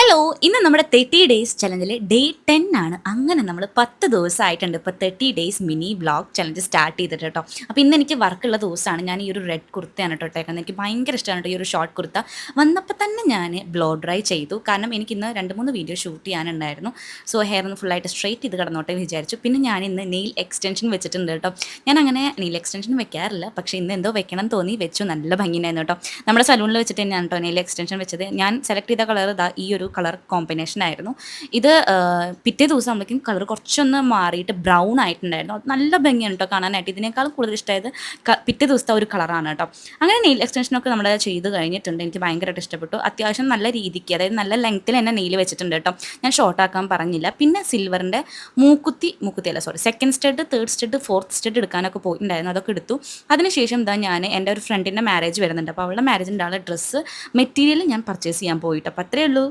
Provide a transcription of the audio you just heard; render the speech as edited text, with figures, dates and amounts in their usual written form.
Hello, ഇന്ന് നമ്മുടെ 30 days ചലഞ്ചിലെ day 10 ആണ്. അങ്ങനെ നമ്മൾ 10 ദിവസമായിട്ടുണ്ട് ഇപ്പോൾ 30 days mini vlog challenge start ചെയ്തിട്ട് കേട്ടോ. അപ്പോൾ ഇന്ന് എനിക്ക് വർക്കുള്ള ദിവസമാണ്. ഞാൻ ഈ ഒരു റെഡ് കുർത്തയാണ് കേട്ടോ ഇട്ടേക്കുന്നത്. എനിക്ക് ഭയങ്കര ഇഷ്ടമാണ് കേട്ടോ ഈ ഒരു ഷോർട്ട് കുർത്ത. വന്നപ്പോൾ തന്നെ ഞാൻ ബ്ലോ ഡ്രൈ ചെയ്തു, കാരണം എനിക്കിന്ന് 2-3 വീഡിയോ ഷൂട്ട് ചെയ്യാനുണ്ടായിരുന്നു. സോ ഹെയർ ഒന്ന് ഫുള്ളായിട്ട് സ്ട്രെയിറ്റ് ചെയ്ത് കിടന്നോട്ടെ എന്ന് വിചാരിച്ചു. പിന്നെ ഞാൻ ഇന്ന് നെയിൽ എക്സ്റ്റൻഷൻ വെച്ചിട്ടുണ്ട് കേട്ടോ. ഞാൻ അങ്ങനെ നെയിൽ എക്സ്റ്റൻഷൻ വെക്കാറില്ല, പക്ഷേ ഇന്ന് എന്തോ വെക്കണം തോന്നി വെച്ചു. നല്ല ഭംഗിയായിരുന്നു കേട്ടോ. നമ്മുടെ സലൂണിൽ വെച്ചിട്ട് തന്നെയാണ് കേട്ടോ നെയിൽ എക്സ്റ്റൻഷൻ വെച്ചത്. ഞാൻ സെലക്ട് ചെയ്ത കളർ ഇതാ ഈ ഒരു കളർ കോമ്പിനേഷൻ ആയിരുന്നു. ഇത് പിറ്റേ ദിവസം ആകുമ്പോഴേക്കും കളർ കുറച്ചൊന്ന് മാറിയിട്ട് ബ്രൗൺ ആയിട്ടുണ്ടായിരുന്നു. അത് നല്ല ഭംഗിയാണ് കേട്ടോ കാണാനായിട്ട്. ഇതിനേക്കാളും കൂടുതൽ ഇഷ്ടമായത് പിറ്റേ ദിവസത്തെ ഒരു കളറാണ് കേട്ടോ. അങ്ങനെ നെയിൽ എക്സ്റ്റൻഷനൊക്കെ നമ്മൾ ചെയ്ത് കഴിഞ്ഞിട്ടുണ്ട്. എനിക്ക് ഭയങ്കരമായിട്ട് ഇഷ്ടപ്പെട്ടു. അത്യാവശ്യം നല്ല രീതിക്ക്, അതായത് നല്ല ലെങ്ത്തിൽ തന്നെ നെയിൽ വെച്ചിട്ടുണ്ട് കേട്ടോ. ഞാൻ ഷോർട്ടാക്കാൻ പറഞ്ഞില്ല. പിന്നെ സിൽവറിൻ്റെ മൂക്കുത്തിയല്ല, sorry, second stud, third stud, fourth stud എടുക്കാനൊക്കെ പോയിട്ടുണ്ടായിരുന്നു. അതൊക്കെ എടുത്തു. അതിനുശേഷം എന്താ ഞാൻ എൻ്റെ ഒരു ഫ്രണ്ടിൻ്റെ മാരേജ് വരുന്നുണ്ട്. അപ്പോൾ അവളുടെ മാരേജിൻ്റെ ആളുടെ ഡ്രസ്സ് മെറ്റീരിയൽ ഞാൻ പർച്ചേസ് ചെയ്യാൻ പോയിട്ട്. അപ്പോൾ അത്രയേ ഉള്ളൂ.